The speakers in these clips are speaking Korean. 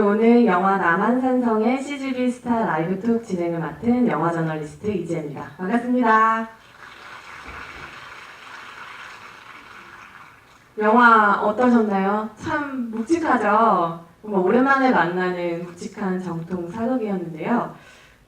오늘 영화 남한산성의 CGV 스타 라이브톡 진행을 맡은 영화 저널리스트 이지혜입니다. 반갑습니다. 영화 어떠셨나요? 참 묵직하죠? 정말 오랜만에 만나는 묵직한 정통 사극이었는데요.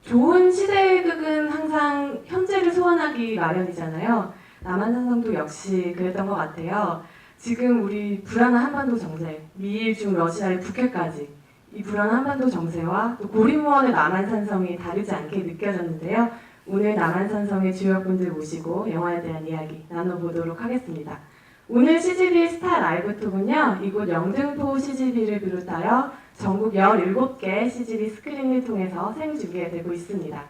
좋은 시대극은 항상 현재를 소환하기 마련이잖아요. 남한산성도 역시 그랬던 것 같아요. 지금 우리 불안한 한반도 정세, 미일 중 러시아의 북핵까지 이 불안한 한반도 정세와 또 고립무원의 남한산성이 다르지 않게 느껴졌는데요. 오늘 남한산성의 주역분들 모시고 영화에 대한 이야기 나눠보도록 하겠습니다. 오늘 CGV 스타 라이브톡은요. 이곳 영등포 CGV를 비롯하여 전국 17개 CGV 스크린을 통해서 생중계되고 있습니다.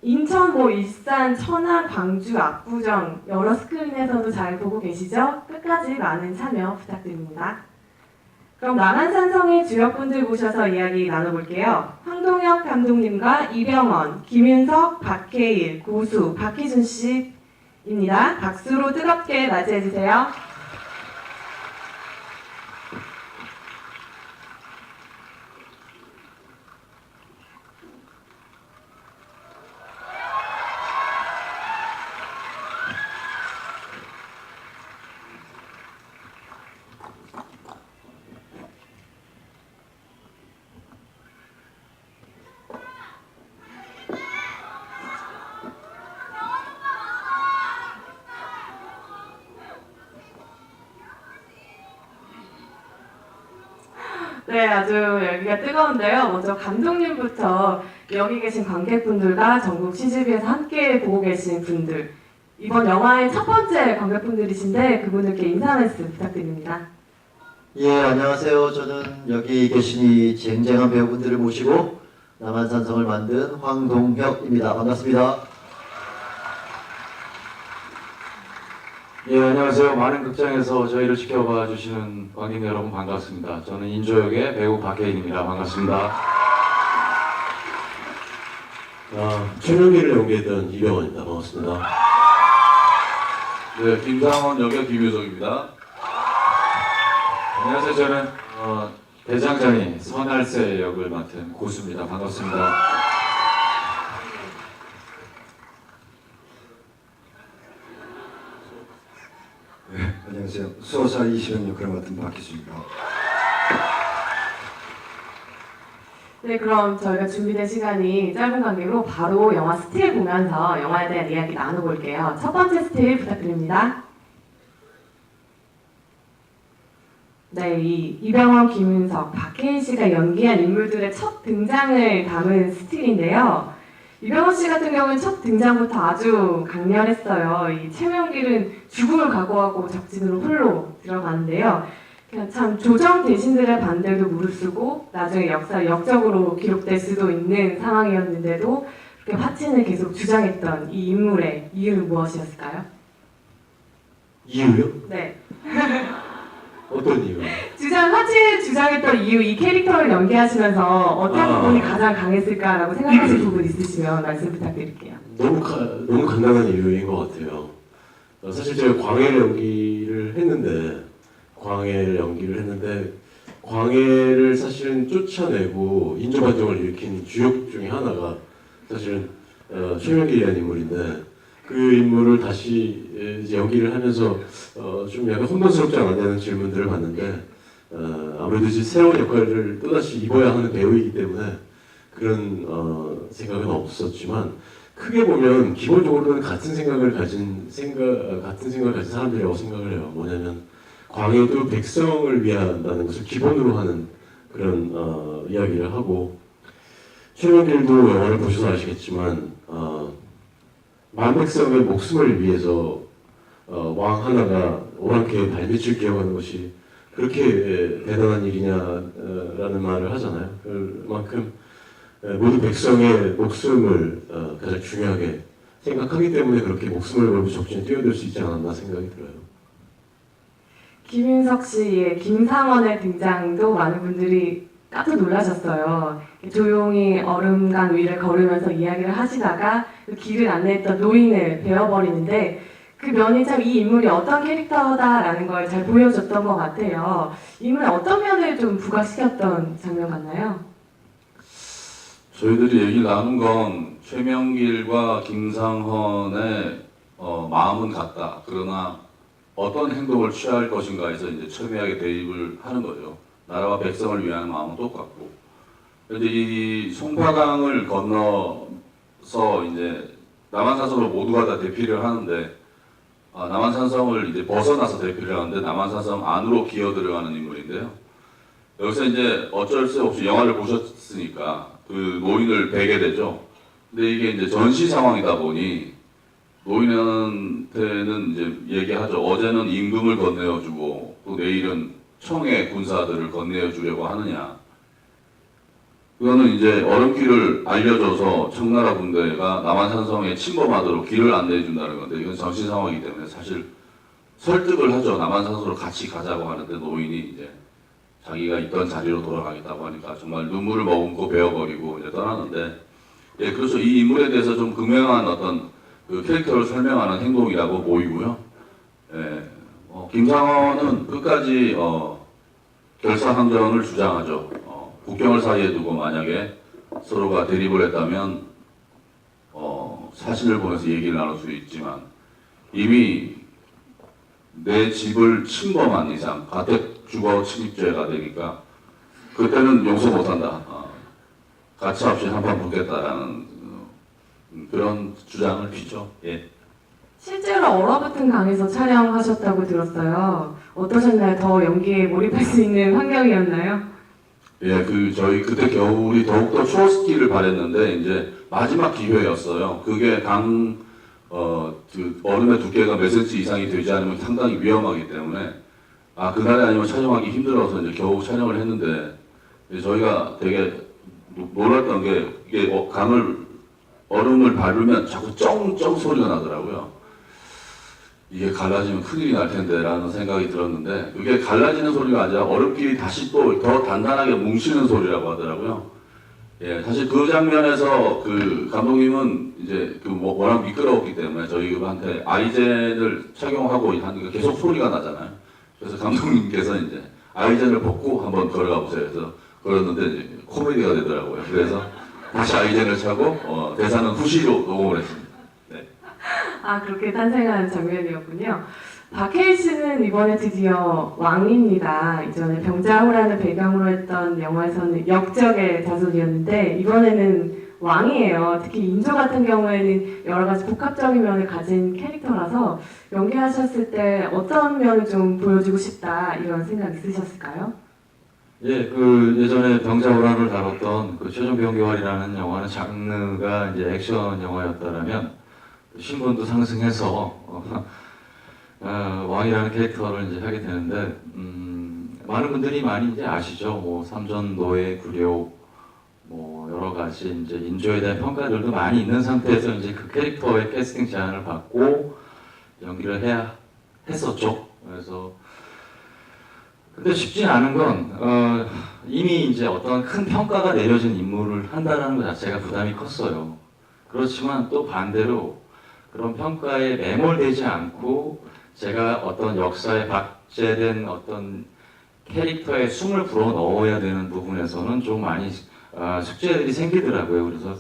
인천, 일산, 천안, 광주, 압구정 여러 스크린에서도 잘 보고 계시죠? 끝까지 많은 참여 부탁드립니다. 그럼 남한산성의 주역분들 모셔서 이야기 나눠볼게요. 황동혁 감독님과 이병헌, 김윤석, 박해일, 고수, 박희준 씨입니다. 박수로 뜨겁게 맞이해주세요. 네, 아주 열기가 뜨거운데요. 먼저 감독님부터 여기 계신 관객분들과 전국 CGV에서 함께 보고 계신 분들, 이번 영화의 첫 번째 관객분들이신데 그분들께 인사 말씀 부탁드립니다. 예, 안녕하세요. 저는 여기 계신 이 쟁쟁한 배우분들을 모시고 남한산성을 만든 황동혁입니다. 반갑습니다. 예, 안녕하세요. 많은 극장에서 저희를 지켜봐 주시는 관객 여러분 반갑습니다. 저는 인조역의 배우 박해인입니다. 반갑습니다. 최명기를 연기했던 이병헌입니다. 반갑습니다. 네, 김상원 역의 김유석입니다. 안녕하세요. 저는 대장장이 선할세 역을 맡은 고수입니다. 반갑습니다. 네, 안녕하세요. 수호사 이시영 역할을 맡은 박희수입니다. 네, 그럼 저희가 준비된 시간이 짧은 관계로 바로 영화 스틸 보면서 영화에 대한 이야기 나눠볼게요. 첫 번째 스틸 부탁드립니다. 네, 이병헌, 김윤석, 박해일 씨가 연기한 인물들의 첫 등장을 담은 스틸인데요. 이병헌 씨 같은 경우는 첫 등장부터 아주 강렬했어요. 이 최명길은 죽음을 각오하고 적진으로 홀로 들어가는데요. 그냥 참 조정 대신들의 반대도 무릅쓰고 나중에 역사 역적으로 기록될 수도 있는 상황이었는데도 그렇게 화친을 계속 주장했던 이 인물의 이유는 무엇이었을까요? 이유요? 네. 어떤 이유? 화친을 주장했던 이유, 이 캐릭터를 연기하시면서 어떤 부분이 가장 강했을까라고 생각하시는 부분 있으시면 말씀 부탁드릴게요. 너무 간단한 이유인 것 같아요. 사실 제가 광해를 연기를 했는데 광해를 사실은 쫓아내고 인조반정을 일으킨 주역 중에 하나가 사실은 최명길이라는 인물인데 그 인물을 다시 이제 연기를 하면서 좀 약간 혼돈스럽지 않았냐는 질문들을 받는데 아무래도 이제 새로운 역할을 또다시 입어야 하는 배우이기 때문에 그런 생각은 없었지만 크게 보면 기본적으로는 같은 생각을 가진 사람들이라고 생각을 해요. 뭐냐면 광해도 백성을 위한다는 것을 기본으로 하는 그런 이야기를 하고 최명길도 영화를 보셔서 아시겠지만 만백성의 목숨을 위해서 왕 하나가 오랑캐의 발밑을 기어가는 것이 그렇게 대단한 일이냐라는 말을 하잖아요. 그만큼 모든 백성의 목숨을 가장 중요하게 생각하기 때문에 그렇게 목숨을 걸고 적진에 뛰어들 수 있지 않았나 생각이 들어요. 김윤석 씨의 김상원의 등장도 많은 분들이 깜짝 놀라셨어요. 조용히 얼음강 위를 걸으면서 이야기를 하시다가 그 길을 안내했던 노인을 베어버리는데 그 면이 참 이 인물이 어떤 캐릭터다라는 걸 잘 보여줬던 것 같아요. 인물의 어떤 면을 좀 부각시켰던 장면 같나요? 저희들이 얘기 나눈 건 최명길과 김상헌의 마음은 같다. 그러나 어떤 행동을 취할 것인가에서 이제 첨예하게 대립을 하는 거죠. 나라와 백성을 위한 마음은 똑같고. 그런데 이 송파강을 건너서 이제 남한산성으로 모두가 다 대피를 하는데 남한산성을 이제 벗어나서 대피를 하는데 남한산성 안으로 기어 들어가는 인물인데요. 여기서 이제 어쩔 수 없이 영화를 보셨으니까 그 노인을 뵈게 되죠. 근데 이게 이제 전시 상황이다 보니 노인한테는 이제 얘기하죠. 어제는 임금을 건네어주고 또 내일은 청해 군사들을 건네어주려고 하느냐. 그거는 이제 얼음길을 알려줘서 청나라 군대가 남한산성에 침범하도록 길을 안내해준다는 건데 이건 전시 상황이기 때문에 사실 설득을 하죠. 남한산성으로 같이 가자고 하는데 노인이 이제 자기가 있던 자리로 돌아가겠다고 하니까 정말 눈물을 머금고 베어버리고 이제 떠나는데, 예, 그래서 이 인물에 대해서 좀 극명한 어떤 그 캐릭터를 설명하는 행동이라고 보이고요. 예, 김상헌은 끝까지 결사항전을 주장하죠. 국경을 사이에 두고 만약에 서로가 대립을 했다면 사신을 보내서 얘기를 나눌 수 있지만 이미 내 집을 침범한 이상 가택 주거 침입죄가 되니까 그때는 용서 못한다. 가차없이 한판 붙겠다라는 그런 주장을 피죠. 예. 실제로 얼어붙은 강에서 촬영하셨다고 들었어요. 어떠셨나요? 더 연기에 몰입할 수 있는 환경이었나요? 예, 저희 그때 겨울이 더욱더 추웠기를 바랬는데 이제 마지막 기회였어요. 그게 그 얼음의 두께가 몇 센치 이상이 되지 않으면 상당히 위험하기 때문에 그날이 아니면 촬영하기 힘들어서 이제 겨우 촬영을 했는데 이제 저희가 되게 놀랐던 게 이게 얼음을 밟으면 자꾸 쩡쩡 소리가 나더라고요. 이게 갈라지면 큰일이 날 텐데라는 생각이 들었는데 그게 갈라지는 소리가 아니라 얼음끼리 다시 또 더 단단하게 뭉치는 소리라고 하더라고요. 예, 사실 그 장면에서 그 감독님은 이제 워낙 미끄러웠기 때문에 저희한테 아이젠을 착용하고 하니까 계속 소리가 나잖아요. 그래서 감독님께서 이제 아이젠을 벗고 한번 걸어가 보세요. 그래서 걸었는데 이제 코미디가 되더라고요. 그래서 다시 아이젠을 차고 대사는 후시로 녹음을 했습니다. 그렇게 탄생한 장면이었군요. 박해일 씨는 이번에 드디어 왕입니다. 이전에 병자호란을 배경으로 했던 영화에서는 역적의 자손이었는데 이번에는 왕이에요. 특히 인조 같은 경우에는 여러 가지 복합적인 면을 가진 캐릭터라서 연기하셨을 때 어떤 면을 좀 보여주고 싶다 이런 생각 있으셨을까요? 예, 그 예전에 병자호란을 다뤘던 그 최종병교활이라는 영화는 장르가 이제 액션 영화였다라면 신분도 상승해서 왕이라는 캐릭터를 이제 하게 되는데 많은 분들이 많이 이제 아시죠. 뭐 삼전 노예 굴욕 뭐 여러 가지 이제 인조에 대한 평가들도 많이 있는 상태에서 이제 그 캐릭터의 캐스팅 제안을 받고 연기를 해야 했었죠. 그래서 근데 쉽지 않은 건 이미 이제 어떤 큰 평가가 내려진 임무를 한다는 것 자체가 부담이 컸어요. 그렇지만 또 반대로 그런 평가에 매몰되지 않고 제가 어떤 역사에 박제된 어떤 캐릭터에 숨을 불어 넣어야 되는 부분에서는 좀 많이 숙제들이 생기더라고요. 그래서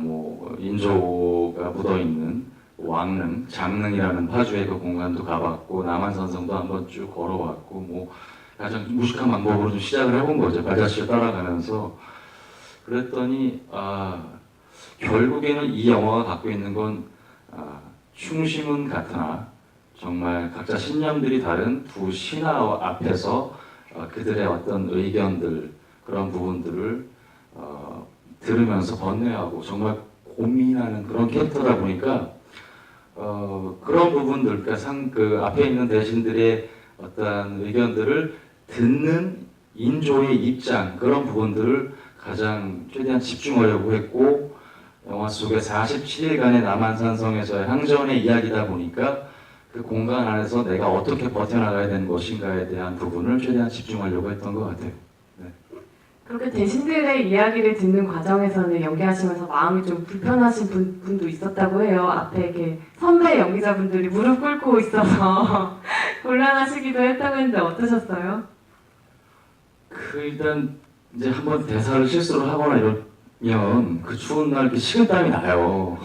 뭐 인조가 묻어있는 왕릉, 장릉이라는 파주의 그 공간도 가봤고 남한산성도 한번 쭉 걸어봤고 뭐 가장 무식한 방법으로 좀 시작을 해본 거죠. 발자취를 따라가면서 그랬더니 결국에는 이 영화가 갖고 있는 건 충심은 같으나 정말 각자 신념들이 다른 두 신하 앞에서 그들의 어떤 의견들 그런 부분들을 들으면서 번뇌하고 정말 고민하는 그런 캐릭터다 보니까 그런 부분들 그러니까 그 앞에 있는 대신들의 어떤 의견들을 듣는 인조의 입장 그런 부분들을 가장 최대한 집중하려고 했고 영화 속에 47일간의 남한산성에서의 항전의 이야기다 보니까 그 공간 안에서 내가 어떻게 버텨나가야 되는 것인가에 대한 부분을 최대한 집중하려고 했던 것 같아요. 네. 그렇게 대신들의 이야기를 듣는 과정에서는 연기하시면서 마음이 좀 불편하신 분도 있었다고 해요. 앞에 이렇게 선배 연기자분들이 무릎 꿇고 있어서 곤란하시기도 했다고 했는데 어떠셨어요? 그 일단 이제 한번 대사를 실수를 하거나 이러면 그 추운 날 이렇게 식은땀이 나요.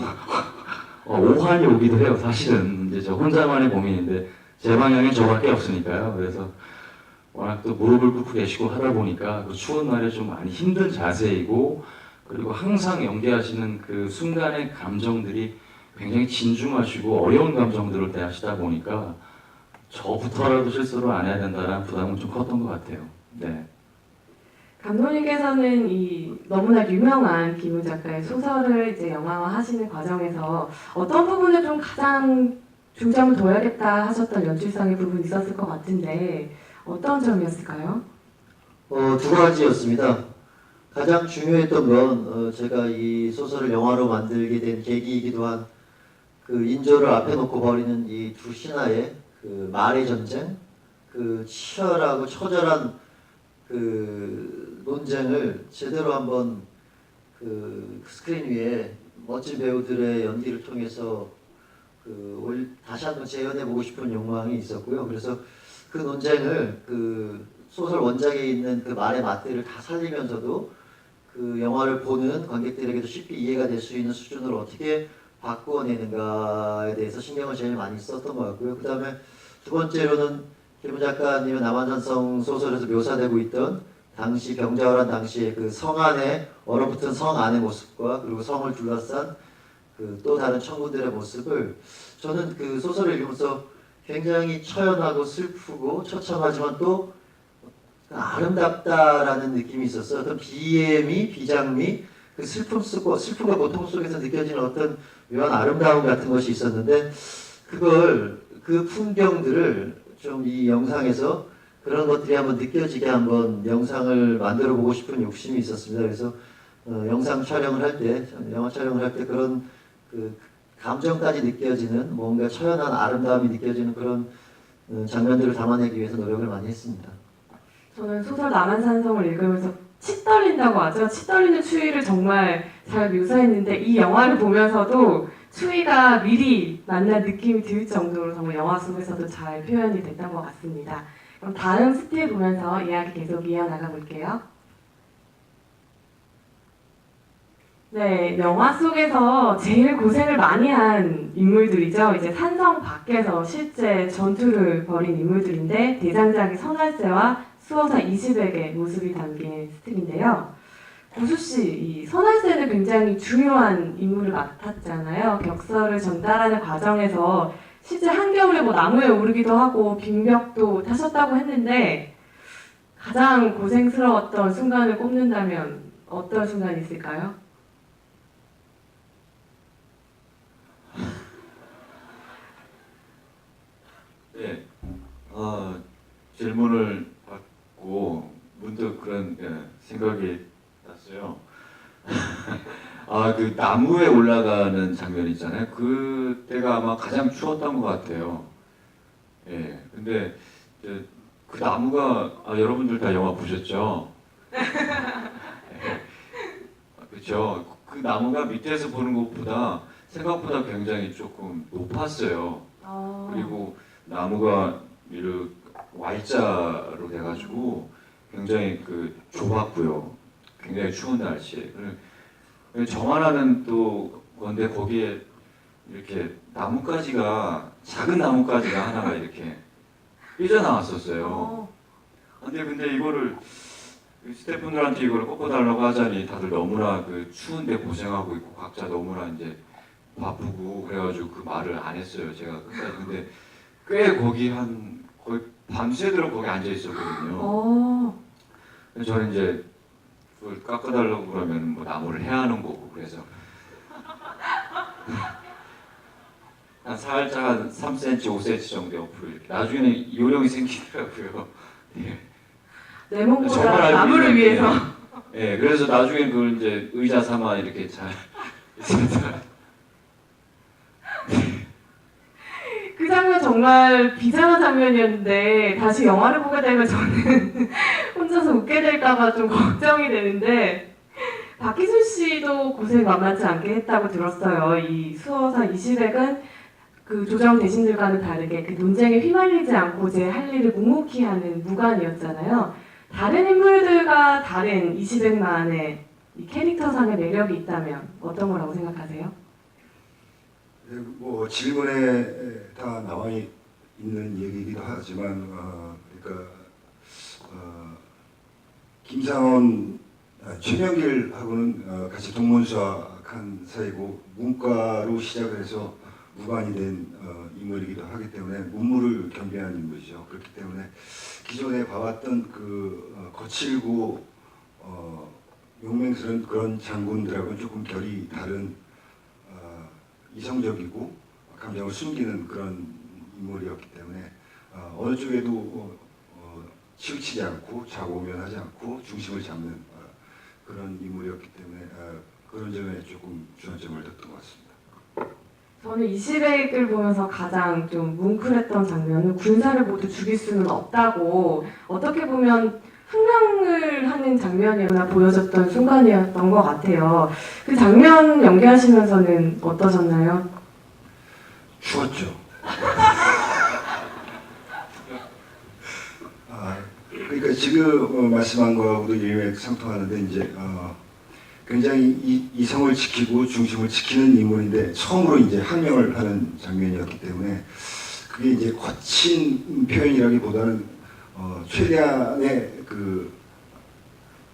오한이 오기도 해요. 사실은 이제 저 혼자만의 고민인데 제 방향엔 저밖에 없으니까요. 그래서 워낙 또 무릎을 꿇고 계시고 하다 보니까 그 추운 날에 좀 많이 힘든 자세이고, 그리고 항상 연기하시는 그 순간의 감정들이 굉장히 진중하시고 어려운 감정들을 대하시다 보니까 저부터라도 실수를 안 해야 된다는 부담은 좀 컸던 것 같아요. 네. 감독님께서는 이 너무나 유명한 김훈 작가의 소설을 이제 영화화하시는 과정에서 어떤 부분을 좀 가장 중점을 둬야겠다 하셨던 연출상의 부분이 있었을 것 같은데 어떤 점이었을까요? 두 가지였습니다. 가장 중요했던 건 제가 이 소설을 영화로 만들게 된 계기이기도 한 그 인조를 앞에 놓고 벌이는 이 두 신하의 그 말의 전쟁, 그 치열하고 처절한 그 논쟁을 제대로 한번 그 스크린 위에 멋진 배우들의 연기를 통해서 다시 한번 재현해 보고 싶은 욕망이 있었고요. 그래서 그 논쟁을 그 소설 원작에 있는 그 말의 맛들을 다 살리면서도 그 영화를 보는 관객들에게도 쉽게 이해가 될 수 있는 수준으로 어떻게 바꾸어내는가에 대해서 신경을 제일 많이 썼던 것 같고요. 그 다음에 두 번째로는 김훈 작가님의 남한산성 소설에서 묘사되고 있던 당시 병자호란 당시의 그 성 안에 얼어붙은 성 안의 모습과 그리고 성을 둘러싼 그 또 다른 천군들의 모습을 저는 그 소설을 읽으면서 굉장히 처연하고 슬프고 처참하지만 또 아름답다라는 느낌이 있었어요. 어떤 비애미, 비장미, 그 슬픔과 고통 속에서 느껴지는 어떤 묘한 아름다움 같은 것이 있었는데 그 풍경들을 좀 이 영상에서 그런 것들이 한번 느껴지게 한번 영상을 만들어 보고 싶은 욕심이 있었습니다. 그래서 영화 촬영을 할 때 그런 그 감정까지 느껴지는 뭔가 처연한 아름다움이 느껴지는 그런 장면들을 담아내기 위해서 노력을 많이 했습니다. 저는 소설 남한산성을 읽으면서 치 떨린다고 하죠. 치 떨리는 추위를 정말 잘 묘사했는데 이 영화를 보면서도 추위가 미리 만난 느낌이 들 정도로 정말 영화 속에서도 잘 표현이 됐던 것 같습니다. 그럼 다음 스틸 보면서 이야기 계속 이어나가 볼게요. 네, 영화 속에서 제일 고생을 많이 한 인물들이죠. 이제 산성 밖에서 실제 전투를 벌인 인물들인데 대장장이 선할세와 수호사 이시백의 모습이 담긴 스틸인데요. 고수 씨, 이 선할세는 굉장히 중요한 인물을 맡았잖아요. 격서를 전달하는 과정에서 실제 한겨울에 뭐 나무에 오르기도 하고 빙벽도 타셨다고 했는데 가장 고생스러웠던 순간을 꼽는다면 어떤 순간이 있을까요? 네, 질문을 받고 문득 그런 생각이 났어요. 그 나무에 올라가는 장면 있잖아요. 그때가 아마 가장 추웠던 것 같아요. 예, 근데 이제 그 나무가 여러분들 다 영화 보셨죠? 그렇죠. 그 나무가 밑에서 보는 것보다 생각보다 굉장히 조금 높았어요. 그리고 나무가 이렇게 Y자로 돼가지고 굉장히 그 좁았고요. 굉장히 추운 날씨에. 정하나는 또 건데 거기에 이렇게 나뭇가지가 작은 나뭇가지가 하나가 이렇게 삐져나왔었어요. 근데 이거를 스태프분들한테 이걸 꺾어달라고 하자니 다들 너무나 그 추운데 고생하고 있고 각자 너무나 이제 바쁘고 그래가지고 그 말을 안 했어요. 제가 끝까지. 근데 꽤 거의 밤새도록 거기 앉아 있었거든요. 그래서 저는 이제 그걸 깎아달라고 그러면 뭐 나무를 해야 하는 거고 그래서 한 살짝 한 3cm, 5cm 정도 옆으로 이렇게 나중에는 요령이 생기더라고요. 예. 내 몸보다 나무를 위해서. 예, 그래서 나중에 그걸 이제 의자 삼아 이렇게 잘 그 장면 정말 비장한 장면이었는데 다시 영화를 보게 되면 저는 혼자서 웃게 될까봐 좀 걱정이 되는데 박희순 씨도 고생 만만치 않게 했다고 들었어요. 이 수호사 이시백은 그 조정 대신들과는 다르게 그 논쟁에 휘말리지 않고 제 할 일을 묵묵히 하는 무관이었잖아요. 다른 인물들과 다른 이시백만의 이 캐릭터상의 매력이 있다면 어떤 거라고 생각하세요? 뭐 질문에 다 나와 있는 얘기이기도 하지만 그러니까 김상원, 최명길하고는 같이 동문수학한 사이고 문과로 시작을 해서 무관이 된 인물이기도 하기 때문에 문무를 겸비한 인물이죠. 그렇기 때문에 기존에 봐왔던 그 거칠고 용맹스러운 그런 장군들하고는 조금 결이 다른 이성적이고 감정을 숨기는 그런 인물이었기 때문에 어느 쪽에도 치우치지 않고 좌고우면하지 않고 중심을 잡는 그런 인물이었기 때문에 그런 점에 조금 주안점을 뒀던 것 같습니다. 저는 이시백을 보면서 가장 좀 뭉클했던 장면은 군사를 모두 죽일 수는 없다고 어떻게 보면 훈령을 하는 장면이구나 보여줬던 순간이었던 것 같아요. 그 장면 연기하시면서는 어떠셨나요? 추웠죠. 그러니까 지금 말씀한 거하고도 일맥상통하는데 이제 굉장히 이성을 지키고 중심을 지키는 인물인데 처음으로 이제 항명을 하는 장면이었기 때문에 그게 이제 거친 표현이라기보다는 최대한의 그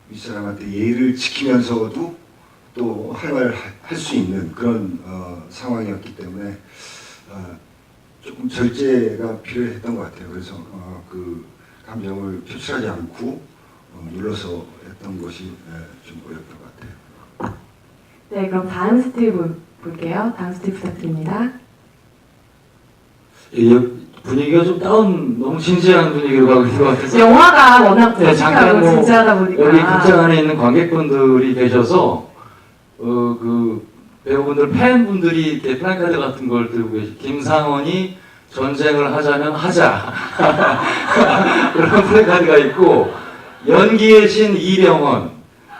윗사람한테 예의를 지키면서도 또 할 말을 할 수 있는 그런 상황이었기 때문에 조금 절제가 필요했던 것 같아요. 그래서 그 감정을 표출하지 않고 눌러서 했던 것이 좀 어렵던 것 같아요. 네, 그럼 다음 스틸 볼게요. 다음 스틸 부탁드립니다. 분위기가 좀 너무 진지한 분위기로 가고 있는 것 같아서 영화가 워낙 네, 잠깐 묵직하고 뭐 진지하다 보니까 여기 극장 안에 있는 관객분들이 계셔서 그 배우분들 팬분들이 이렇게 플랜카드 같은 걸 들고 계시. 김상원이 전쟁을 하자면 하자 그런 플랜카드가 있고 연기의 신 이병헌,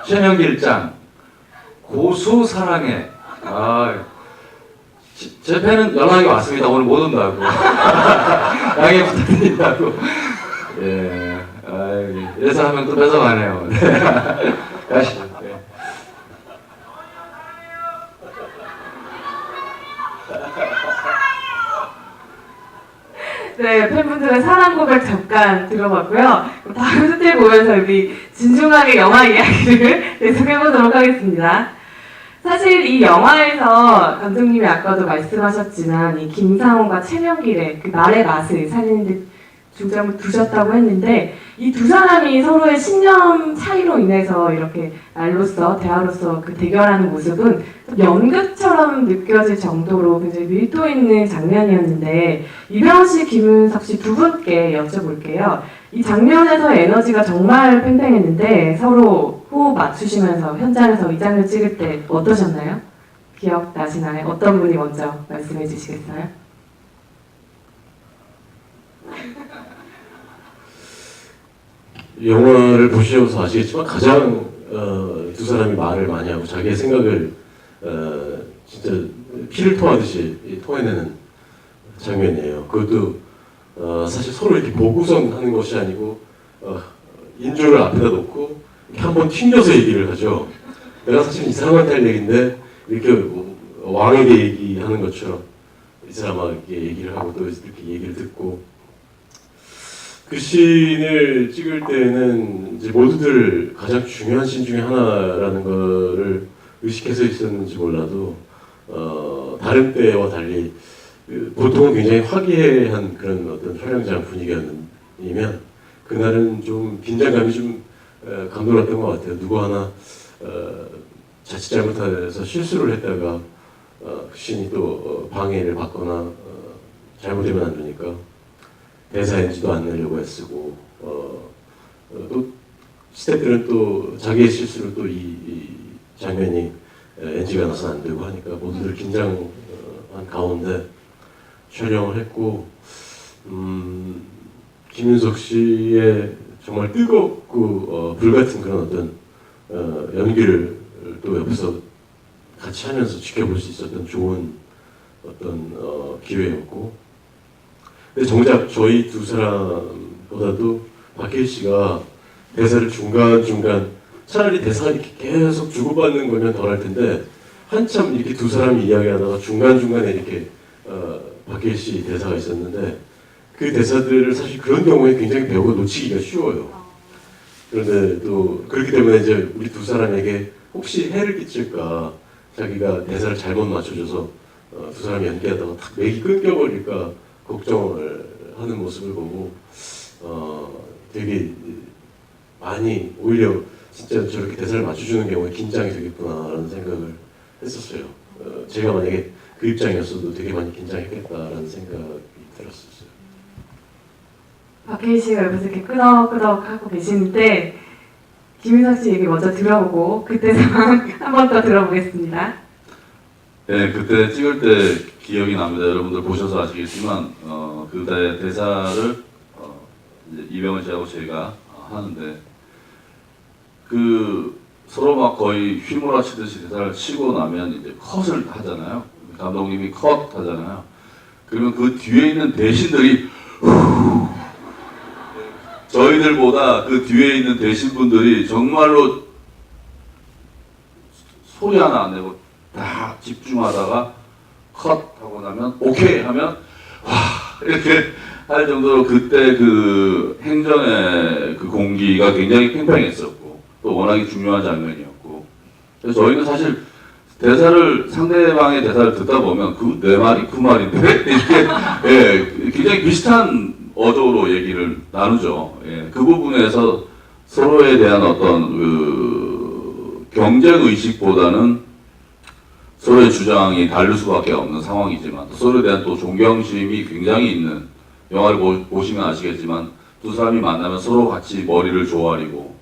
최명길장, 고수 사랑해. 제 팬은 연락이 왔습니다. 오늘 못 온다고. 양해 부탁드린다고. 예. 이래서 하면 또 뺏어가네요. 네. 가시죠. 네. 네, 팬분들의 사랑 고백 잠깐 들어봤고요. 그럼 다음 스틸 보면서 우리 진중하게 영화 이야기를 계속해보도록 하겠습니다. 사실 이 영화에서 감독님이 아까도 말씀하셨지만 이 김상훈과 최명길의 그 말의 맛을 살리는 데 중점을 두셨다고 했는데 이 두 사람이 서로의 신념 차이로 인해서 이렇게 말로써 대화로서 그 대결하는 모습은 연극처럼 느껴질 정도로 굉장히 밀도 있는 장면이었는데 이병헌 씨, 김윤석 씨 두 분께 여쭤볼게요. 이 장면에서의 에너지가 정말 팽팽했는데 서로 호흡 맞추시면서 현장에서 이 장면 찍을 때 어떠셨나요? 기억나시나요? 어떤 분이 먼저 말씀해 주시겠어요? 영화를 보셔서 아시겠지만 가장 두 사람이 말을 많이 하고 자기의 생각을 진짜 피를 토하듯이 토해내는 장면이에요. 그것도 사실 서로 이렇게 보고선 하는 것이 아니고 인조를 앞에다 놓고 이렇게 한번 튕겨서 얘기를 하죠. 내가 사실 이 사람한테 할 얘기인데 이렇게 왕에게 얘기하는 것처럼 이 사람에게 얘기를 하고 또 이렇게 얘기를 듣고 그 씬을 찍을 때는 이제 모두들 가장 중요한 씬 중에 하나라는 거를 의식해서 있었는지 몰라도 다른 때와 달리 보통은 굉장히 화기애애한 그런 어떤 촬영장 분위기였으면 그날은 좀 긴장감이 좀 감돌았던 것 같아요. 누구 하나 자칫 잘못해서 실수를 했다가 그 씬이 또 방해를 받거나 잘못되면 안 되니까 대사 NG도 안 내려고 애쓰고 또 스태프들은 또 자기의 실수로 또 이 장면이 NG가 나서 안 되고 하니까 모두들 긴장한 가운데 촬영을 했고 김윤석 씨의 정말 뜨겁고 불같은 그런 어떤 연기를 또 옆에서 같이 하면서 지켜볼 수 있었던 좋은 어떤 기회였고, 근데 정작 저희 두 사람보다도 박해일 씨가 대사를 중간중간, 차라리 대사가 이렇게 계속 주고받는 거면 덜할 텐데 한참 이렇게 두 사람이 이야기하다가 중간중간에 이렇게 박해일 씨 대사가 있었는데, 그 대사들을 사실 그런 경우에 굉장히 배우가 놓치기가 쉬워요. 그런데 또 그렇기 때문에 이제 우리 두 사람에게 혹시 해를 끼칠까, 자기가 대사를 잘못 맞춰줘서 두 사람이 연기하다가 탁 맥이 끊겨버릴까 걱정을 하는 모습을 보고 되게 많이, 오히려 진짜 저렇게 대사를 맞춰주는 경우에 긴장이 되겠구나라는 생각을 했었어요. 제가 만약에 그 입장이었어도 되게 많이 긴장했겠다라는 생각이 들었었어요. 박해일 씨가 옆에서 이렇게 끄덕끄덕 하고 계시는데 김윤석 씨 얘기 먼저 들어보고 그때 상황 한 번 더 들어보겠습니다. 네, 그때 찍을 때 기억이 납니다. 여러분들 보셔서 아시겠지만 그때 대사를 이제 이병헌 씨하고 제가 하는데 그 서로 막 거의 휘몰아치듯이 대사를 치고 나면 이제 컷을 하잖아요. 감독님이 컷 하잖아요. 그러면 그 뒤에 있는 대신들이 저희들보다 그 뒤에 있는 대신분들이 정말로 소리 하나 안 내고 딱 집중하다가 컷 하고 나면 오케이 하면 와 이렇게 할 정도로 그때 그 행정의 그 공기가 굉장히 팽팽했었고 또 워낙에 중요한 장면이었고, 그래서 저희는 사실 대사를, 상대방의 대사를 듣다 보면 그 내 말이 그 말인데 이렇게 예, 굉장히 비슷한 어조로 얘기를 나누죠. 예, 그 부분에서 서로에 대한 어떤 그 경쟁 의식보다는 서로의 주장이 다를 수밖에 없는 상황이지만 또 서로에 대한 또 존경심이 굉장히 있는, 영화를 보시면 아시겠지만 두 사람이 만나면 서로 같이 머리를 조아리고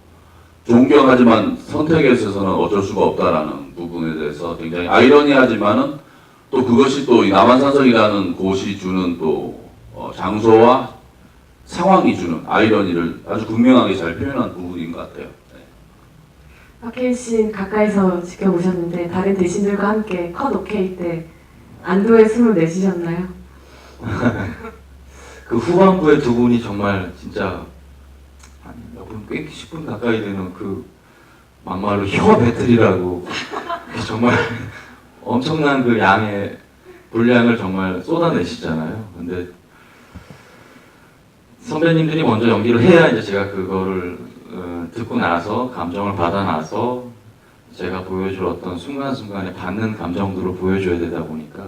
존경하지만 선택에 있어서는 어쩔 수가 없다라는 부분에 대해서 굉장히 아이러니하지만은 또 그것이 또 이 남한산성이라는 곳이 주는 또 장소와 상황이 주는 아이러니를 아주 분명하게 잘 표현한 부분인 것 같아요. 네. 박해일 씨는 가까이서 지켜보셨는데 다른 대신들과 함께 컷 오케이 때 안도의 숨을 내쉬셨나요? 그 후반부에 두 분이 정말 진짜 한 몇 분, 꽤 10분 가까이 되는 그 막말로 혀 배틀이라고 정말 엄청난 그 양의 분량을 정말 쏟아내시잖아요. 근데 선배님들이 먼저 연기를 해야 이제 제가 그거를 듣고 나서 감정을 받아 나서 제가 보여줄 어떤 순간순간에 받는 감정들을 보여줘야 되다 보니까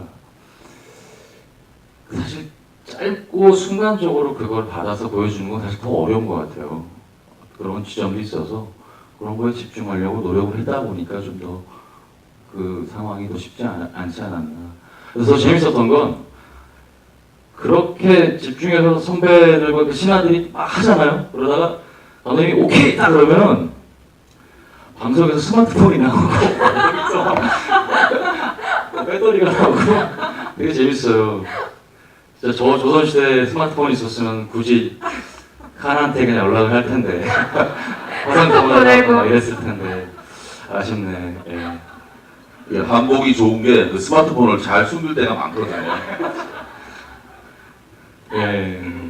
사실 짧고 순간적으로 그걸 받아서 보여주는 건 사실 더 어려운 것 같아요. 그런 지점도 있어서 그런 거에 집중하려고 노력을 하다 보니까 좀 더 그 상황이 더 쉽지 않지 않았나. 그래서 재밌었던 건 그렇게 집중해서 선배들과 그 신하들이 막 하잖아요. 그러다가 감독님이 오케이 딱 그러면 방송에서 스마트폰이 나오고 배터리가 나오고 되게 재밌어요. 진짜 저 조선시대에 스마트폰이 있었으면 굳이 칸한테 그냥 연락을 할 텐데 화상 전화하고 막 이랬을 텐데 아쉽네. 예. 예, 한복이 좋은 게 그 스마트폰을 잘 숨길 때가 많거든요. 예.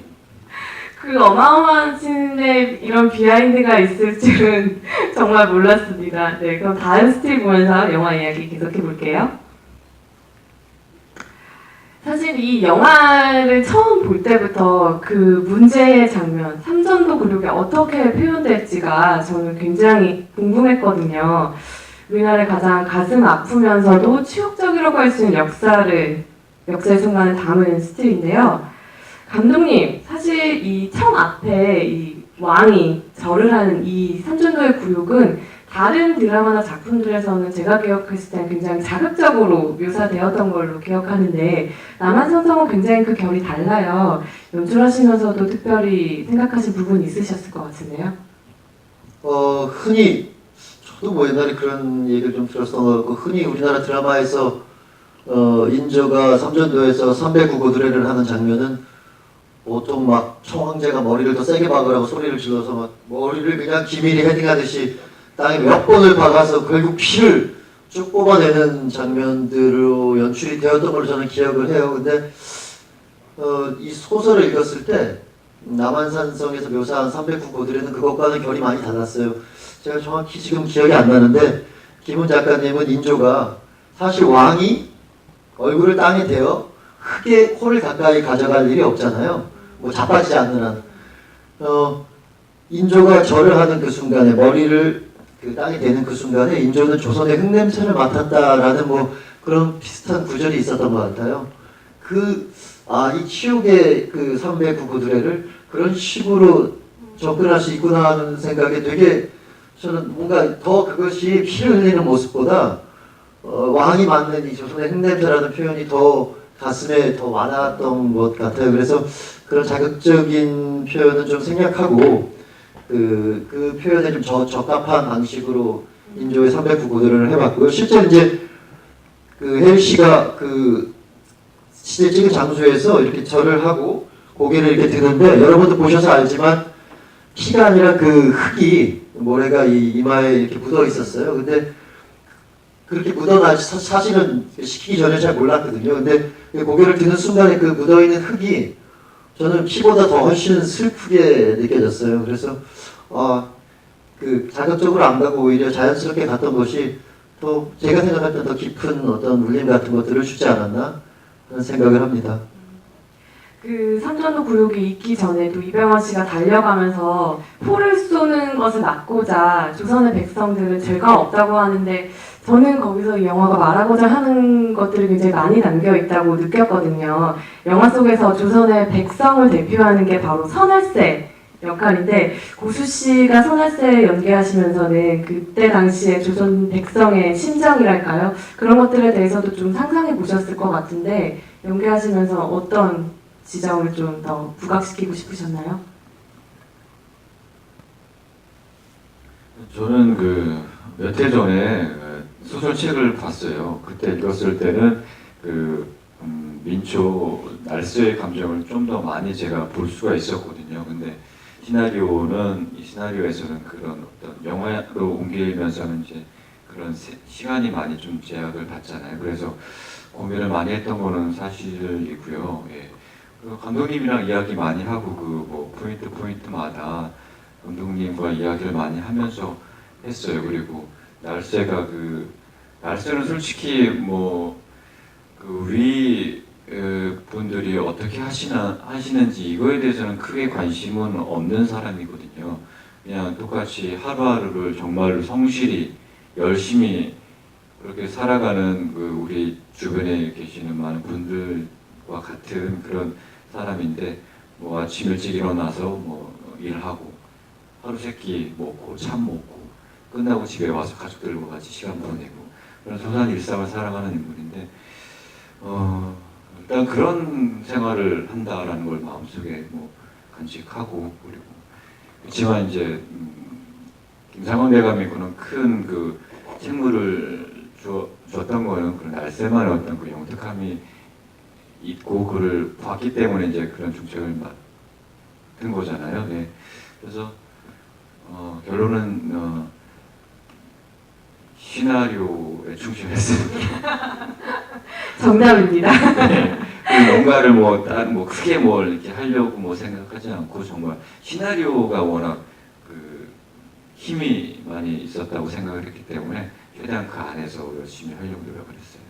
그 어마어마한 씬에 이런 비하인드가 있을 줄은 정말 몰랐습니다. 네, 그럼 다음 스틸 보면서 영화 이야기 계속해 볼게요. 사실 이 영화를 처음 볼 때부터 그 문제의 장면, 삼전도 굴욕이 어떻게 표현될지가 저는 굉장히 궁금했거든요. 우리나라의 가장 가슴 아프면서도 추억적이라고 할 수 있는 역사의 순간을 담은 스틸인데요. 감독님, 사실 이 청 앞에 이 왕이 절을 하는 이 삼전도의 굴욕은 다른 드라마나 작품들에서는 제가 기억했을 때 굉장히 자극적으로 묘사되었던 걸로 기억하는데 남한산성은 굉장히 그 결이 달라요. 연출하시면서도 특별히 생각하신 부분이 있으셨을 것 같은데요. 흔히 저도 뭐 옛날에 그런 얘기를 좀 들었던 것 같고, 흔히 우리나라 드라마에서 인조가 삼전도에서 309고 드레를 하는 장면은 보통 막 총황제가 머리를 더 세게 박으라고 소리를 질러서 막 머리를 그냥 기밀이 헤딩하듯이 땅에 몇 번을 박아서 결국 피를 쭉 뽑아내는 장면들로 연출이 되었던 걸로 저는 기억을 해요. 근데 이 소설을 읽었을 때 남한산성에서 묘사한 309고 드레는 그것과는 결이 많이 달랐어요. 제가 정확히 지금 기억이 안 나는데 김훈 작가님은 인조가 사실 왕이 얼굴을 땅에 대어 크게 코를 가까이 가져갈 일이 없잖아요. 뭐 자빠지지 않는 한. 인조가 절을 하는 그 순간에 머리를 그 땅에 대는 그 순간에 인조는 조선의 흙냄새를 맡았다라는 뭐 그런 비슷한 구절이 있었던 것 같아요. 이 치욕의 그 309고 드레를 그런 식으로 접근할 수 있구나 하는 생각에 되게 저는 뭔가 더 그것이 피를 흘리는 모습보다 왕이 맡는 이 조선의 흙냄새라는 표현이 더 가슴에 더 와닿았던 것 같아요. 그래서 그런 자극적인 표현은 좀 생략하고 그 표현에 좀 적합한 방식으로 인조의 309고 드레를 해봤고요. 실제 이제 그 혜일 씨가 그 시대 찍은 장소에서 이렇게 절을 하고 고개를 이렇게 드는데 여러분도 보셔서 알지만 피가 아니라 그 흙이 모래가 이 이마에 이렇게 묻어 있었어요. 근데 그렇게 묻어나지 사실은 시키기 전에 잘 몰랐거든요. 근데 고개를 드는 순간에 그 묻어 있는 흙이 저는 피보다 더 훨씬 슬프게 느껴졌어요. 그래서 그 자극적으로 안 가고 오히려 자연스럽게 갔던 것이 또 제가 생각할 때 더 깊은 어떤 울림 같은 것들을 주지 않았나 하는 생각을 합니다. 그 삼전도 굴욕이 있기 전에도 이병헌 씨가 달려가면서 포를 쏘는 것을 막고자 조선의 백성들은 죄가 없다고 하는데 저는 거기서 이 영화가 말하고자 하는 것들이 굉장히 많이 담겨 있다고 느꼈거든요. 영화 속에서 조선의 백성을 대표하는 게 바로 선할세 역할인데 고수 씨가 선할세 연기하시면서는 그때 당시에 조선 백성의 심정이랄까요? 그런 것들에 대해서도 좀 상상해 보셨을 것 같은데 연기하시면서 어떤 지점을 좀 더 부각시키고 싶으셨나요? 저는 그 몇 해 전에 소설책을 봤어요. 그때 읽었을 때는 민초 날스의 감정을 좀 더 많이 제가 볼 수가 있었거든요. 근데 이 시나리오에서는 그런 어떤 영화로 옮기면서는 이제 그런 시간이 많이 좀 제약을 받잖아요. 그래서 고민을 많이 했던 거는 사실이고요. 예. 감독님이랑 이야기 많이 하고 뭐 포인트마다 감독님과 이야기를 많이 하면서 했어요. 그리고 날새는 솔직히 위 분들이 어떻게 하시는지 이거에 대해서는 크게 관심은 없는 사람이거든요. 그냥 똑같이 하루하루를 정말 성실히 열심히 그렇게 살아가는 우리 주변에 계시는 많은 분들과 같은 그런 사람인데 아침 일찍 일어나서 일하고 하루 세끼 먹고 참 먹고 끝나고 집에 와서 가족들과 같이 시간 보내고 그런 소소한 일상을 살아가는 인물인데 일단 그런 생활을 한다라는 걸 마음속에 간직하고 그리고 그렇지만 이제 김상원 대감이 그런 큰 책무를 줬던 거는 그런 날쌔만의 어떤 그 영특함이 있고 그를 봤기 때문에 이제 그런 중책을 맡은 거잖아요. 네. 그래서 결론은 시나리오에 충실했습니다. 정답입니다. 네. 뭔가를 다른 크게 이렇게 하려고 생각하지 않고 정말 시나리오가 워낙 힘이 많이 있었다고 생각을 했기 때문에 최대한 그 안에서 열심히 하려고 노력을 했어요.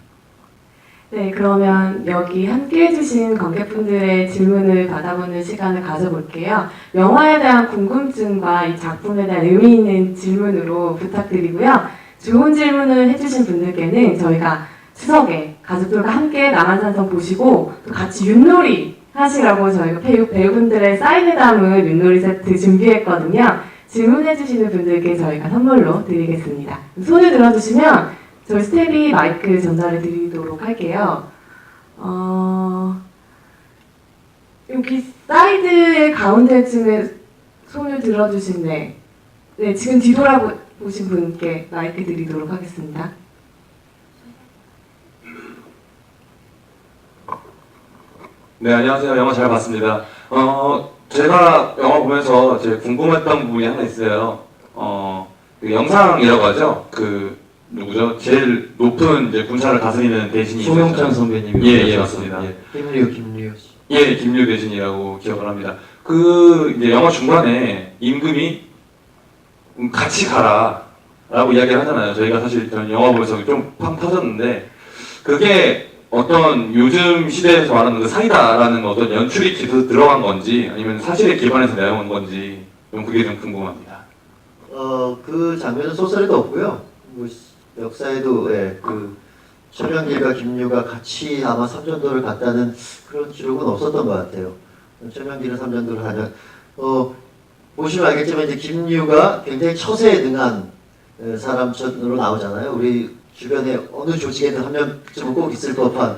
네, 그러면 여기 함께 해주신 관객분들의 질문을 받아보는 시간을 가져볼게요. 영화에 대한 궁금증과 이 작품에 대한 의미 있는 질문으로 부탁드리고요. 좋은 질문을 해주신 분들께는 저희가 추석에 가족들과 함께 남한산성 보시고 또 같이 윷놀이 하시라고 저희가 배우분들의 사인을 담은 윷놀이 세트 준비했거든요. 질문해주시는 분들께 저희가 선물로 드리겠습니다. 손을 들어주시면 저희 스텝이 마이크 전달해 드리도록 할게요. 여기 사이드의 가운데쯤에 손을 들어주신 네, 지금 뒤돌아보신 분께 마이크 드리도록 하겠습니다. 네, 안녕하세요. 영화 잘 봤습니다. 제가 영화 보면서 제가 궁금했던 부분이 하나 있어요. 그 영상이라고 하죠. 그 누구죠? 제일 높은 이제 군사를 다스리는 대신이 송영찬 있었잖아요. 선배님이 예, 맞습니다. 김류 씨. 예, 김류 대신이라고 기억을 합니다. 그 이제 영화 중간에 임금이 같이 가라라고 이야기를 하잖아요. 저희가 사실 저는 영화 보면서 좀 팡 터졌는데 그게 어떤 요즘 시대에서 말하는 그 사이다라는 어떤 연출이 들어간 건지 아니면 사실에 기반해서 내용한 건지 좀 그게 좀 궁금합니다. 그 장면은 소설에도 없고요. 뭐 역사에도 그 최명길과 김유가 같이 아마 삼전도를 갔다는 그런 기록은 없었던 것 같아요. 최명길은 삼전도를 가면 보시면 알겠지만 이제 김유가 굉장히 처세에 능한 사람으로 나오잖아요. 우리 주변에 어느 조직에든 한 명쯤은 꼭 있을 법한.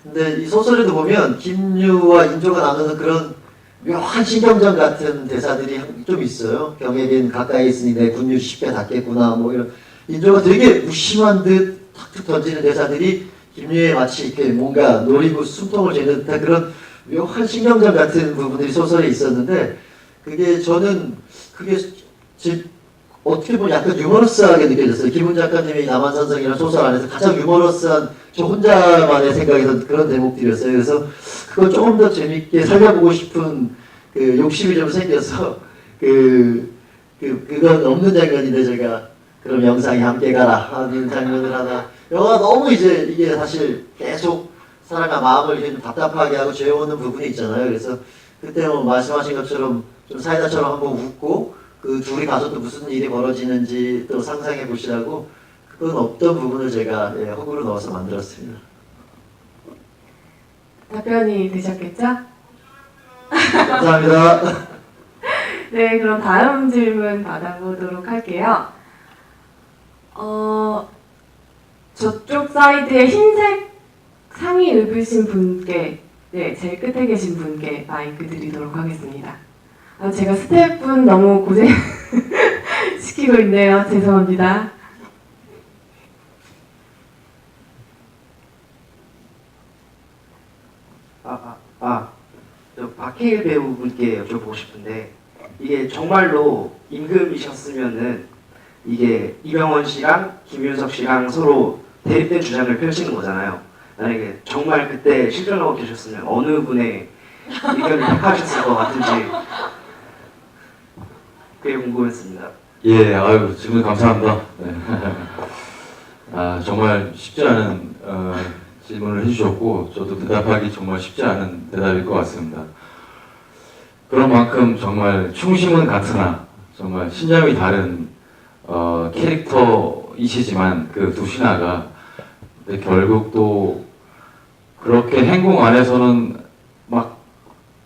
근데 이 소설에도 보면 김유와 인조가 나누는 그런 묘한 신경전 같은 대사들이 좀 있어요. 경에겐 가까이 있으니 내 군유 쉽게 닿겠구나 뭐 이런 인조가 되게 무심한 듯 탁탁 던지는 대사들이 김유에 마치 이렇게 뭔가 노리고 숨통을 죄는 듯한 그런 묘한 신경전 같은 부분들이 소설에 있었는데 그게 저는 그게 어떻게 보면 약간 유머러스하게 느껴졌어요. 김훈 작가님이 남한산성이라는 소설 안에서 가장 유머러스한 저 혼자만의 생각에서 그런 대목들이었어요. 그래서 그걸 조금 더 재밌게 살려보고 싶은 그 욕심이 좀 생겨서 그건 없는 장면인데 제가 그럼 영상이 함께 가라 하는 장면을 하나 영화 너무 이제 이게 사실 계속 사람의 마음을 이렇게 좀 답답하게 하고 죄어오는 부분이 있잖아요. 그래서 그때 뭐 말씀하신 것처럼 좀 사이다처럼 한번 웃고 그 둘이 가서 또 무슨 일이 벌어지는지 또 상상해 보시라고 그건 없던 부분을 제가 허구로 넣어서 만들었습니다. 답변이 되셨겠죠? 감사합니다. 네, 그럼 다음 질문 받아보도록 할게요. 저쪽 사이드에 흰색 상의 입으신 분께, 네, 제일 끝에 계신 분께 마이크 드리도록 하겠습니다. 제가 스태프분 너무 고생 시키고 있네요. 죄송합니다. 저 박해일 배우분께 여쭤보고 싶은데 이게 정말로 임금이셨으면은 이게 이병헌 씨랑 김윤석 씨랑 서로 대립된 주장을 펼치는 거잖아요. 만약에 정말 그때 실존하고 계셨으면 어느 분의 의견을 택하셨을 것 같은지 그게 궁금했습니다. 예, 아유 질문 감사합니다. 네. 정말 쉽지 않은 질문을 해주셨고 저도 대답하기 정말 쉽지 않은 대답일 것 같습니다. 그런 만큼 정말 충심은 같으나 정말 신념이 다른 캐릭터이시지만 그 두 신하가 결국 또 그렇게 행궁 안에서는 막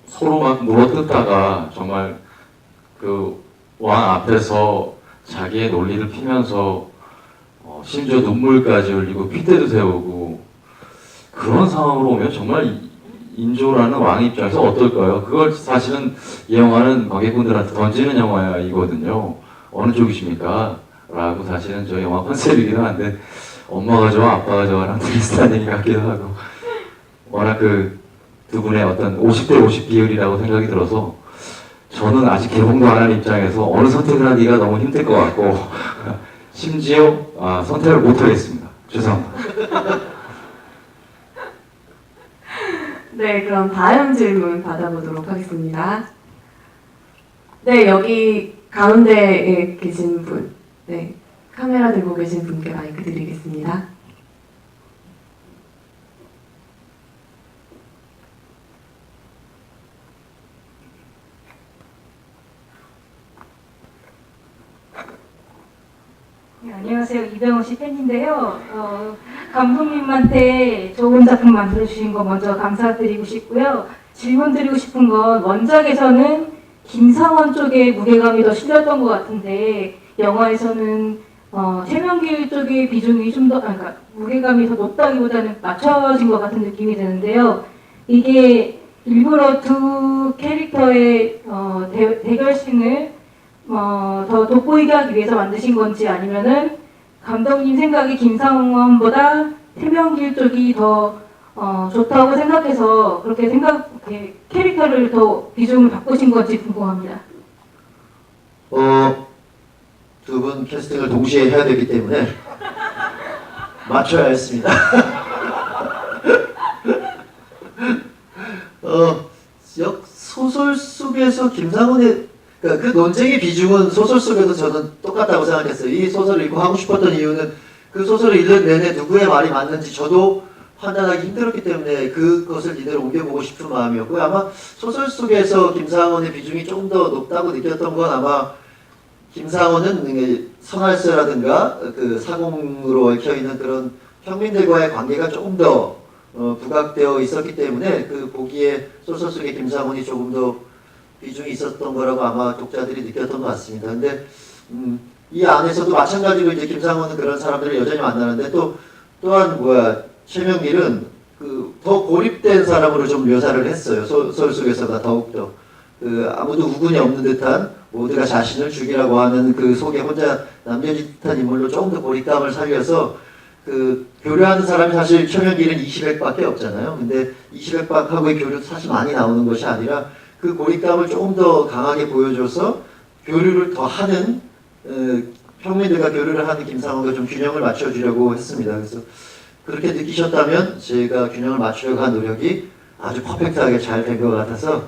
서로 막 물어뜯다가 정말 그 왕 앞에서 자기의 논리를 피면서 심지어 눈물까지 흘리고 핏대도 세우고 그런 상황으로 오면 정말 인조라는 왕 입장에서 어떨까요? 그걸 사실은 이 영화는 관객분들한테 던지는 영화이거든요. 어느 쪽이십니까? 라고 사실은 저희 영화 컨셉이기도 한데 엄마가 좋아 아빠가 좋아랑 비슷한 얘기 같기도 하고 워낙 그 두 분의 어떤 50대 50 비율이라고 생각이 들어서 저는 아직 개봉도 안 한 입장에서 어느 선택을 하기가 너무 힘들 것 같고 심지어 선택을 못 하겠습니다. 죄송합니다. 네, 그럼 다음 질문 받아보도록 하겠습니다. 네, 여기 가운데에 계신 분, 네, 카메라 들고 계신 분께 마이크 드리겠습니다. 네, 안녕하세요. 이병헌 씨 팬인데요. 감독님한테 좋은 작품 만들어주신 거 먼저 감사드리고 싶고요. 질문 드리고 싶은 건 원작에서는 김상원 쪽에 무게감이 더 실렸던 것 같은데 영화에서는 최명길 쪽의 비중이 좀 더, 그러니까 무게감이 더 높다기보다는 맞춰진 것 같은 느낌이 드는데요. 이게 일부러 두 캐릭터의 대결신을 더 돋보이게 하기 위해서 만드신 건지 아니면은 감독님 생각에 김상원보다 최명길 쪽이 더 좋다고 생각해서 이렇게 캐릭터를 더 비중을 바꾸신 건지 궁금합니다. 두 분 캐스팅을 동시에 해야 되기 때문에 맞춰야 했습니다. 소설 속에서 김상훈의 그러니까 그 논쟁의 비중은 소설 속에도 저는 똑같다고 생각했어요. 이 소설을 읽고 하고 싶었던 이유는 그 소설을 읽는 내내 누구의 말이 맞는지 저도 판단하기 힘들었기 때문에 그것을 이대로 옮겨보고 싶은 마음이었고요. 아마 소설 속에서 김상훈의 비중이 조금 더 높다고 느꼈던 건 아마 김상훈은 선할세라든가 그 사공으로 얽혀있는 그런 평민들과의 관계가 조금 더 부각되어 있었기 때문에 그 보기에 소설 속에 김상훈이 조금 더 비중이 있었던 거라고 아마 독자들이 느꼈던 것 같습니다. 근데 이 안에서도 마찬가지로 이제 김상훈은 그런 사람들을 여전히 만나는데 또한 최명길은 더 고립된 사람으로 좀 묘사를 했어요. 소설 속에서가 더욱더 아무도 우군이 없는 듯한 모두가 자신을 죽이라고 하는 그 속에 혼자 남겨짓한 인물로 조금 더 고립감을 살려서 교류하는 사람이 사실 최명길은 20회밖에 없잖아요. 근데 20회밖하고의 교류도 사실 많이 나오는 것이 아니라 그 고립감을 조금 더 강하게 보여줘서 교류를 더 하는 평민들과 교류를 하는 김상훈과 좀 균형을 맞춰주려고 했습니다. 그래서 그렇게 느끼셨다면 제가 균형을 맞추려고 한 노력이 아주 퍼펙트하게 잘 된 것 같아서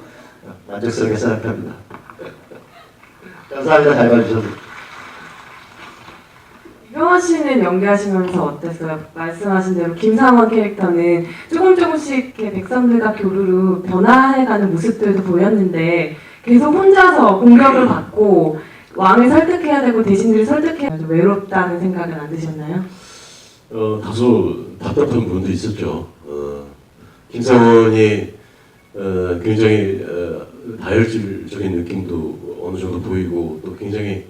만족스럽게 생각합니다. 감사합니다. 잘 봐주셔서. 이병헌 씨는 연기하시면서 어땠어요? 말씀하신 대로 김상원 캐릭터는 조금씩 이렇게 백성들과 교류로 변화해가는 모습들도 보였는데 계속 혼자서 공격을 받고 왕을 설득해야 되고 대신들을 설득해야 좀 외롭다는 생각은 안 드셨나요? 다소 답답한 부분도 있었죠. 김상원이 굉장히 다혈질적인 느낌도 어느 정도 보이고 또 굉장히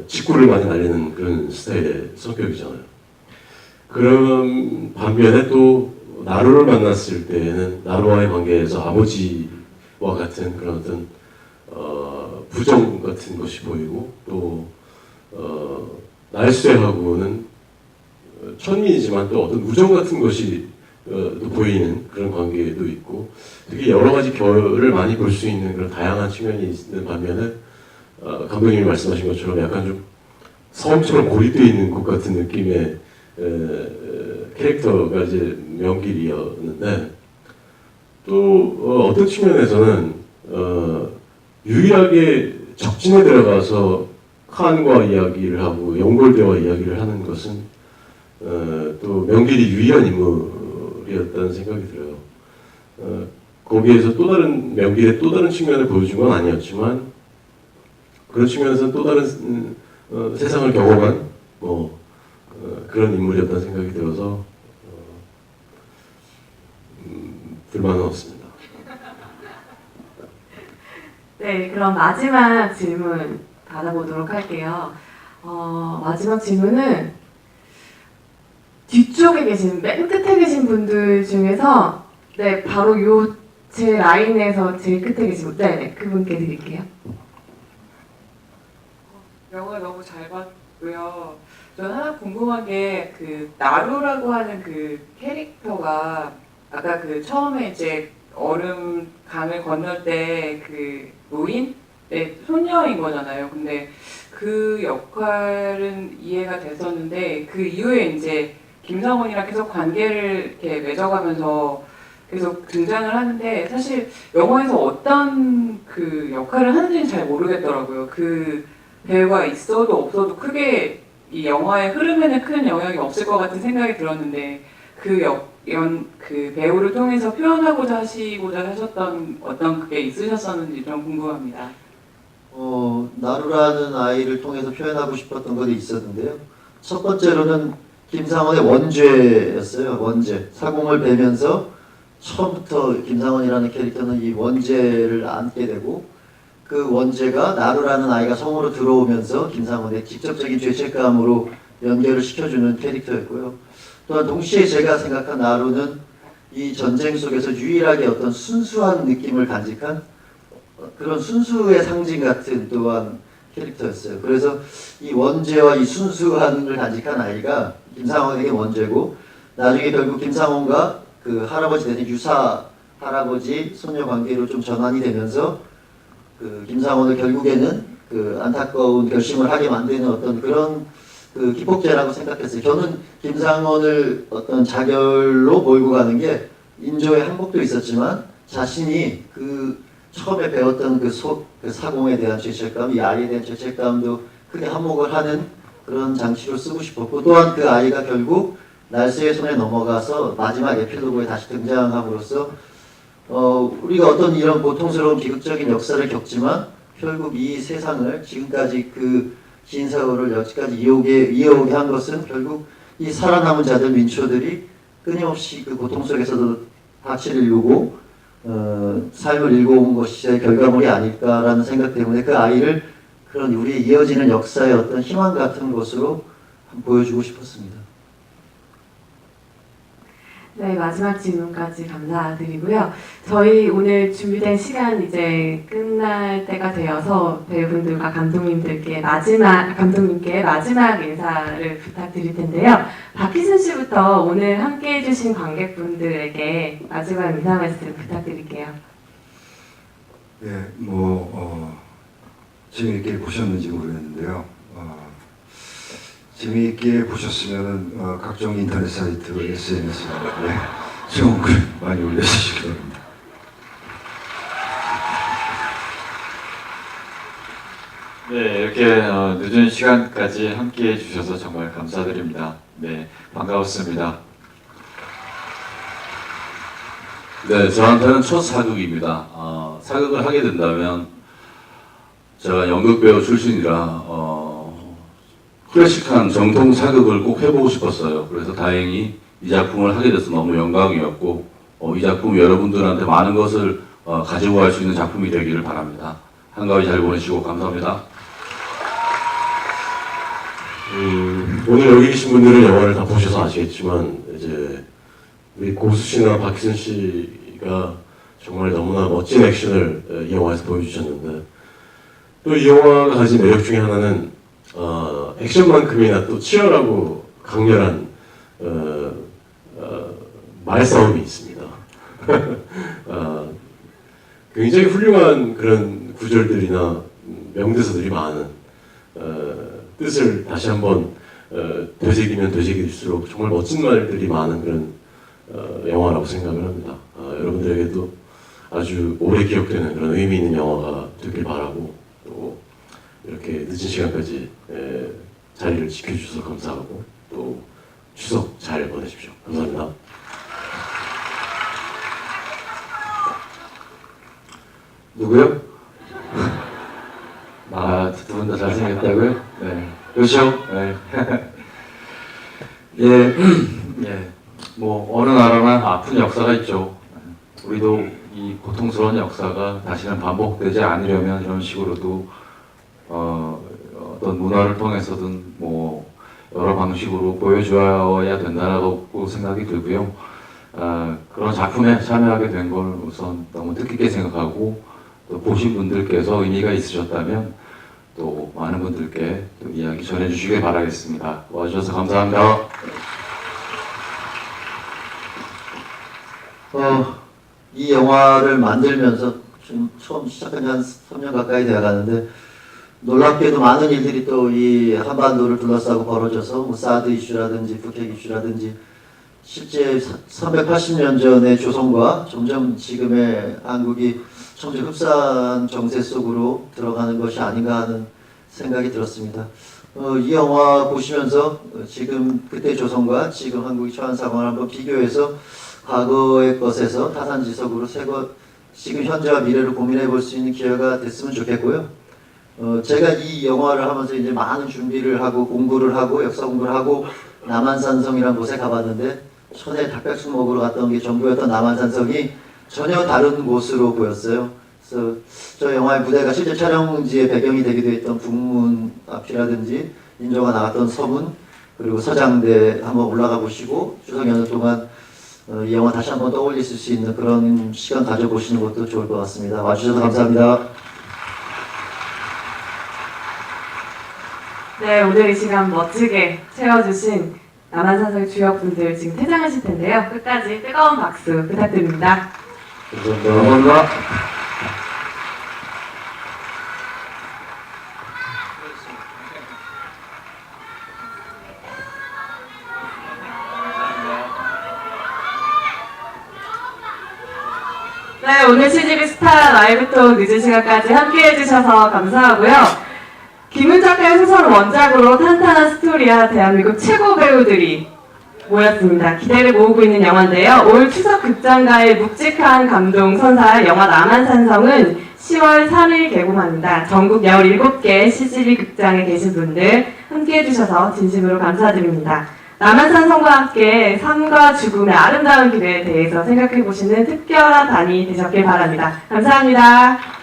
직구를 많이 날리는 그런 스타일의 성격이잖아요. 그런 반면에 또 나루를 만났을 때는 나루와의 관계에서 아버지와 같은 그런 어떤 부정 같은 것이 보이고 또 날쇠하고는 천민이지만 또 어떤 우정 같은 것이 또 보이는 그런 관계도 있고 되게 여러 가지 결을 많이 볼 수 있는 그런 다양한 측면이 있는 반면에 감독님이 말씀하신 것처럼 약간 좀 섬처럼 고립되어 있는 것 같은 느낌의 캐릭터가 이제 명길이었는데 또 어떤 측면에서는 유일하게 적진에 들어가서 칸과 이야기를 하고 연골대와 이야기를 하는 것은 또 명길이 유일한 인물이었다는 생각이 들어요. 거기에서 또 다른 명길의 또 다른 측면을 보여준 건 아니었지만 그런 측면에서는 또 다른 세상을 경험한 그런 인물이었다는 생각이 들어서 불만은 없습니다. 네, 그럼 마지막 질문 받아보도록 할게요. 마지막 질문은 뒤쪽에 계신, 맨 끝에 계신 분들 중에서 네, 바로 제 라인에서 제일 끝에 계신 분, 네, 그분께 드릴게요. 영화 너무 잘 봤고요. 저는 하나 궁금한 게 그 나루라고 하는 그 캐릭터가 아까 그 처음에 이제 얼음 강을 건널 때 그 노인? 네, 손녀인 거잖아요. 근데 그 역할은 이해가 됐었는데 그 이후에 이제 김상원이랑 계속 관계를 이렇게 맺어가면서 계속 등장을 하는데 사실 영화에서 어떤 그 역할을 하는지는 잘 모르겠더라고요. 그 배우가 있어도 없어도 크게 이 영화의 흐름에는 큰 영향이 없을 것 같은 생각이 들었는데 그 배우를 통해서 표현하고자 하셨던 어떤 그게 있으셨었는지 좀 궁금합니다. 나루라는 아이를 통해서 표현하고 싶었던 것이 있었는데요. 첫 번째로는 김상원의 원죄였어요. 원죄. 사공을 베면서 처음부터 김상원이라는 캐릭터는 이 원죄를 안게 되고 그 원죄가 나루라는 아이가 성으로 들어오면서 김상원의 직접적인 죄책감으로 연결을 시켜주는 캐릭터였고요. 또한 동시에 제가 생각한 나루는 이 전쟁 속에서 유일하게 어떤 순수한 느낌을 간직한 그런 순수의 상징 같은 또한 캐릭터였어요. 그래서 이 원죄와 이 순수함을 간직한 아이가 김상원에게 원죄고 나중에 결국 김상원과 그 할아버지 되는 유사 할아버지 손녀 관계로 좀 전환이 되면서 그 김상원을 결국에는 그 안타까운 결심을 하게 만드는 어떤 그런 그 기폭제라고 생각했어요. 저는 김상원을 어떤 자결로 몰고 가는 게 인조의 항복도 있었지만 자신이 그 처음에 배웠던 그 사공에 대한 죄책감, 이 아이에 대한 죄책감도 크게 한몫을 하는 그런 장치로 쓰고 싶었고, 또한 그 아이가 결국 날새의 손에 넘어가서 마지막 에필로그에 다시 등장함으로써 우리가 어떤 이런 고통스러운 비극적인 역사를 겪지만 결국 이 세상을 지금까지 그 긴 세월을 여기까지 이어오게 한 것은 결국 이 살아남은 자들 민초들이 끊임없이 그 고통 속에서도 가치를 이루고 삶을 일궈온 것이 결과물이 아닐까라는 생각 때문에 그 아이를 그런 우리의 이어지는 역사의 어떤 희망 같은 것으로 보여주고 싶었습니다. 네, 마지막 질문까지 감사드리고요. 저희 오늘 준비된 시간 이제 끝날 때가 되어서 배우분들과 감독님께 마지막 인사를 부탁드릴 텐데요. 박희순 씨부터 오늘 함께 해주신 관객분들에게 마지막 인사 말씀 부탁드릴게요. 네, 재미있게 보셨는지 모르겠는데요. 재미있게 보셨으면 각종 인터넷 사이트, SNS에 좋은 글 많이 올려주시기 바랍니다. 네, 이렇게 늦은 시간까지 함께 해주셔서 정말 감사드립니다. 네, 반가웠습니다. 네, 저한테는 첫 사극입니다. 사극을 하게 된다면 제가 연극배우 출신이라 클래식한 정통 사극을 꼭 해보고 싶었어요. 그래서 다행히 이 작품을 하게 돼서 너무 영광이었고 이 작품이 여러분들한테 많은 것을 가지고 갈 수 있는 작품이 되기를 바랍니다. 한가위 잘 보내시고 감사합니다. 오늘 여기 계신 분들은 영화를 다 보셔서 아시겠지만 이제 우리 고수 씨나 박희순 씨가 정말 너무나 멋진 액션을 이 영화에서 보여주셨는데, 또 이 영화가 가진 매력 중에 하나는 액션만큼이나 또 치열하고 강렬한 말싸움이 있습니다. 굉장히 훌륭한 그런 구절들이나 명대사들이 많은 뜻을 다시 한번 되새기면 되새길수록 정말 멋진 말들이 많은 그런 영화라고 생각을 합니다. 여러분들에게도 아주 오래 기억되는 그런 의미 있는 영화가 되길 바라고, 또 이렇게 늦은 시간까지 자리를 지켜주셔서 감사하고, 또 추석 잘 보내십시오. 감사합니다. 누구요? 두 분 다 잘생겼다고요? 네. 그렇죠? 네. 예, 예. 뭐 어느 나라나 아픈 역사가 있죠. 우리도 이 고통스러운 역사가 다시는 반복되지 않으려면 이런 식으로도 어떤 문화를 통해서든 뭐 여러 방식으로 보여줘야 된다고 생각이 들고요. 그런 작품에 참여하게 된 걸 우선 너무 뜻깊게 생각하고, 또 보신 분들께서 의미가 있으셨다면 또 많은 분들께 또 이야기 전해주시길 바라겠습니다. 와주셔서 감사합니다. 이 영화를 만들면서 지금 처음 시작한 지 한 3년 가까이 되어가는데, 놀랍게도 많은 일들이 또 이 한반도를 둘러싸고 벌어져서 뭐 사드 이슈라든지 북핵 이슈라든지 실제 380년 전의 조선과 점점 지금의 한국이 점점 흡사한 정세 속으로 들어가는 것이 아닌가 하는 생각이 들었습니다. 이 영화 보시면서 지금 그때 조선과 지금 한국이 처한 상황을 한번 비교해서 과거의 것에서 타산지석으로 지금 현재와 미래를 고민해 볼 수 있는 기회가 됐으면 좋겠고요. 제가 이 영화를 하면서 이제 많은 준비를 하고 공부를 하고 역사 공부를 하고 남한산성이라는 곳에 가봤는데, 천에 닭백숙 먹으러 갔던 게 전부였던 남한산성이 전혀 다른 곳으로 보였어요. 그래서 저 영화의 무대가 실제 촬영지의 배경이 되기도 했던 북문 앞이라든지 인조가 나갔던 서문, 그리고 서장대 한번 올라가 보시고 추석 연휴 동안 이 영화 다시 한번 떠올리실 수 있는 그런 시간 가져보시는 것도 좋을 것 같습니다. 와주셔서 감사합니다. 네, 오늘 이 시간 멋지게 채워주신 남한산성의 주역분들 지금 퇴장하실 텐데요. 끝까지 뜨거운 박수 부탁드립니다. 감사합니다. 네, 오늘 CGV 스타 라이브톡 늦은 시간까지 함께 해주셔서 감사하고요. 김은 작가의 소설 원작으로 탄탄한 스토리와 대한민국 최고 배우들이 모였습니다. 기대를 모으고 있는 영화인데요. 올 추석 극장가의 묵직한 감동 선사할 영화 남한산성은 10월 3일 개봉합니다. 전국 17개 CGV 극장에 계신 분들 함께 해주셔서 진심으로 감사드립니다. 남한산성과 함께 삶과 죽음의 아름다운 길에 대해서 생각해보시는 특별한 밤이 되셨길 바랍니다. 감사합니다.